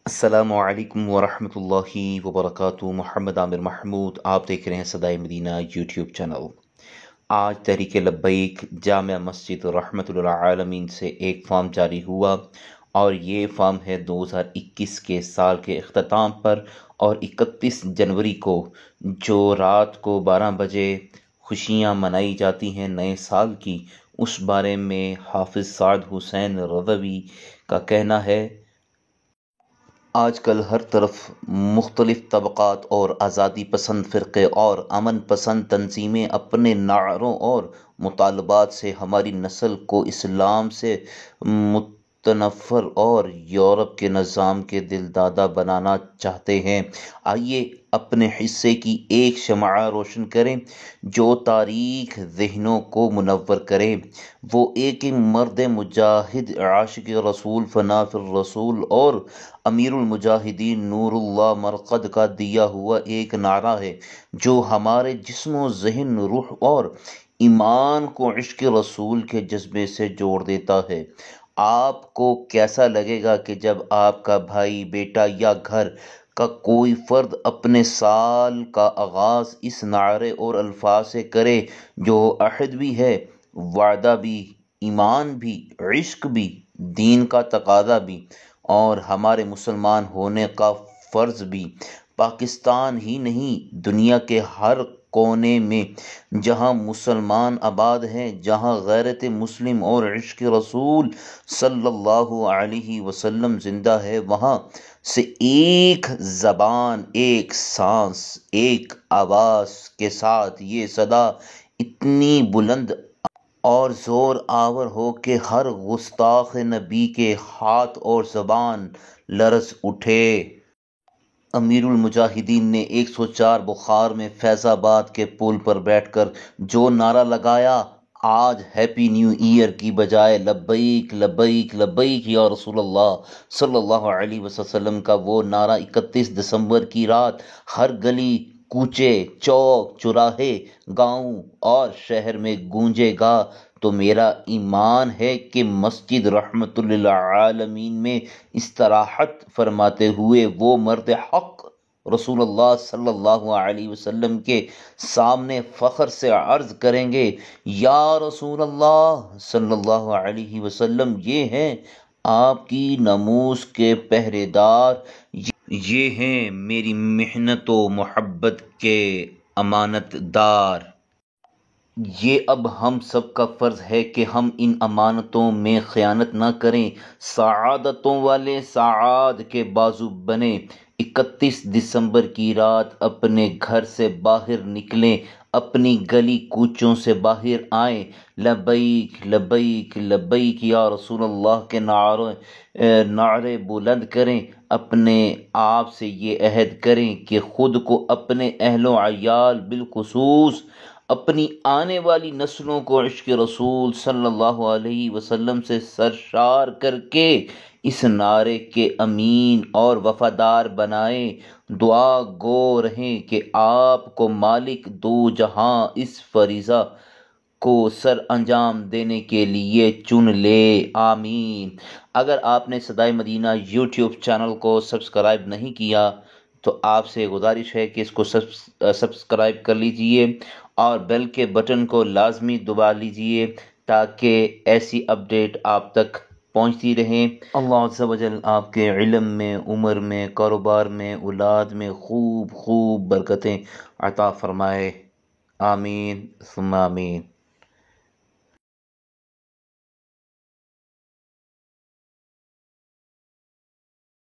السلام علیکم ورحمۃ اللہ وبرکاتہ۔ محمد عامر محمود، آپ دیکھ رہے ہیں صدائے مدینہ یوٹیوب چینل۔ آج تحریک لبیک جامع مسجد رحمت للعالمین سے ایک فارم جاری ہوا، اور یہ فارم ہے 2021 کے سال کے اختتام پر، اور 31 جنوری کو جو رات کو 12 بجے خوشیاں منائی جاتی ہیں نئے سال کی، اس بارے میں حافظ سعد حسین رضوی کا کہنا ہے: آج کل ہر طرف مختلف طبقات اور آزادی پسند فرقے اور امن پسند تنظیمیں اپنے نعروں اور مطالبات سے ہماری نسل کو اسلام سے متنفر اور یورپ کے نظام کے دل دادا بنانا چاہتے ہیں۔ آئیے اپنے حصے کی ایک شمع روشن کریں جو تاریک ذہنوں کو منور کرے۔ وہ ایک مرد مجاہد، عاشق رسول، فنا فی الرسول اور امیر المجاہدین نور اللہ مرقد کا دیا ہوا ایک نعرہ ہے جو ہمارے جسم و ذہن، روح اور ایمان کو عشق رسول کے جذبے سے جوڑ دیتا ہے۔ آپ کو کیسا لگے گا کہ جب آپ کا بھائی، بیٹا یا گھر کا کوئی فرد اپنے سال کا آغاز اس نعرے اور الفاظ سے کرے جو عہد بھی ہے، وعدہ بھی، ایمان بھی، عشق بھی، دین کا تقاضا بھی، اور ہمارے مسلمان ہونے کا فرض بھی۔ پاکستان ہی نہیں، دنیا کے ہر کونے میں جہاں مسلمان آباد ہیں، جہاں غیرت مسلم اور عشق رسول صلی اللہ علیہ وسلم زندہ ہے، وہاں سے ایک زبان، ایک سانس، ایک آواز کے ساتھ یہ صدا اتنی بلند اور زور آور ہو کہ ہر گستاخ نبی کے ہاتھ اور زبان لرز اٹھے۔ امیر المجاہدین نے 104 بخار میں فیض آباد کے پل پر بیٹھ کر جو نعرہ لگایا، آج ہیپی نیو ایئر کی بجائے لبیک لبیک لبیک یا رسول اللہ صلی اللہ علیہ وسلم کا وہ نعرہ 31 دسمبر کی رات ہر گلی کوچے، چوک چوراہے، گاؤں اور شہر میں گونجے گا، تو میرا ایمان ہے کہ مسجد رحمت للعالمین میں استراحت فرماتے ہوئے وہ مرد حق رسول اللہ صلی اللہ علیہ وسلم کے سامنے فخر سے عرض کریں گے: یا رسول اللہ صلی اللہ علیہ وسلم، یہ ہیں آپ کی ناموس کے پہرے دار، یہ ہیں میری محنت و محبت کے امانت دار۔ یہ اب ہم سب کا فرض ہے کہ ہم ان امانتوں میں خیانت نہ کریں، سعادتوں والے سعاد کے بازو بنیں۔ 31 دسمبر کی رات اپنے گھر سے باہر نکلیں، اپنی گلی کوچوں سے باہر آئیں، لبیک لبیک لبیک یا رسول اللہ کے نعرے بلند کریں، اپنے آپ سے یہ عہد کریں کہ خود کو، اپنے اہل و عیال، بالخصوص اپنی آنے والی نسلوں کو عشق رسول صلی اللہ علیہ وسلم سے سرشار کر کے اس نعرے کے امین اور وفادار بنائیں۔ دعا گو رہیں کہ آپ کو مالک دو جہاں اس فریضہ کو سر انجام دینے کے لیے چن لے، آمین۔ اگر آپ نے صدائے مدینہ یوٹیوب چینل کو سبسکرائب نہیں کیا تو آپ سے گزارش ہے کہ اس کو سبسکرائب کر لیجئے اور بیل کے بٹن کو لازمی دبا لیجئے تاکہ ایسی اپڈیٹ آپ تک پہنچتی رہیں۔ اللہ عز و جل آپ کے علم میں، عمر میں، کاروبار میں، اولاد میں خوب خوب برکتیں عطا فرمائے، آمین ثم آمین۔